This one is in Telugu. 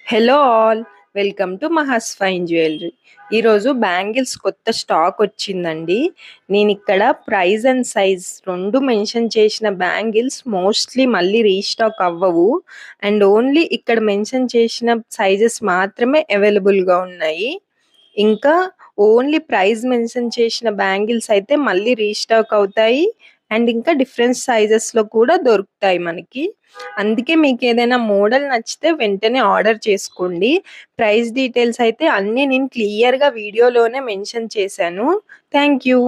Hello all, welcome to Maha's fine jewellery. ఈరోజు బ్యాంగిల్స్ కొత్త స్టాక్ వచ్చిందండి. నేను ఇక్కడ ప్రైస్ అండ్ సైజ్ రెండు మెన్షన్ చేసిన బ్యాంగిల్స్ మోస్ట్లీ మళ్ళీ రీస్టాక్ అవ్వవు. అండ్ ఓన్లీ ఇక్కడ మెన్షన్ చేసిన సైజెస్ మాత్రమే అవైలబుల్గా ఉన్నాయి. ఇంకా ఓన్లీ ప్రైస్ మెన్షన్ చేసిన బ్యాంగిల్స్ అయితే మళ్ళీ రీస్టాక్ అవుతాయి. అండ్ ఇంకా డిఫరెంట్ సైజెస్లో కూడా దొరుకుతాయి మనకి. అందుకే మీకు ఏదైనా మోడల్ నచ్చితే వెంటనే ఆర్డర్ చేసుకోండి. ప్రైస్ డీటెయిల్స్ అయితే అన్నీ నేను క్లియర్గా వీడియోలోనే మెన్షన్ చేశాను. Thank you.